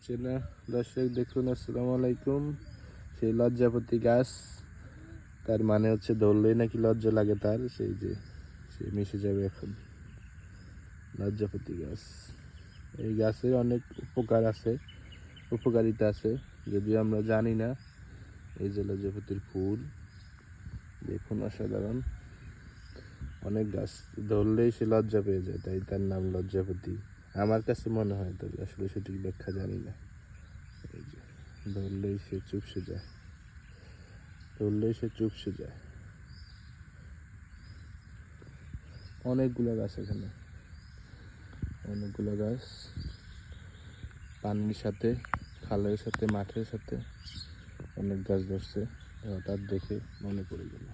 চেনা দর্শক দেখুন, আসসালামু আলাইকুম। সেই লজ্জাপতি গাছ, তার মানে হচ্ছে ধরলেই নাকি লজ্জা লাগে তার, সেই যে সে মিশে যাবে এখন। লজ্জাপতি গাছ, এই গাছের অনেক উপকার আছে, উপকারিতা আছে, যদিও আমরা জানি না। এই যে লজ্জাপতির ফুল দেখুন, অসাধারণ। অনেক গাছ ধরলেই সে লজ্জা পেয়ে যায়, তাই তার নাম লজ্জাপতি আমার কাছে মনে হয়, তবে আসলে সঠিক ব্যাখ্যা জানি না। এই যে ধরলেই সে চুপসে যায়, ধরলেই সে চুপসে যায়। অনেকগুলো গাছ এখানে, অনেকগুলো গাছ পানির সাথে, খালের সাথে, মাঠের সাথে অনেক গাছ ধরছে। হঠাৎ দেখে মনে পড়ে গেল।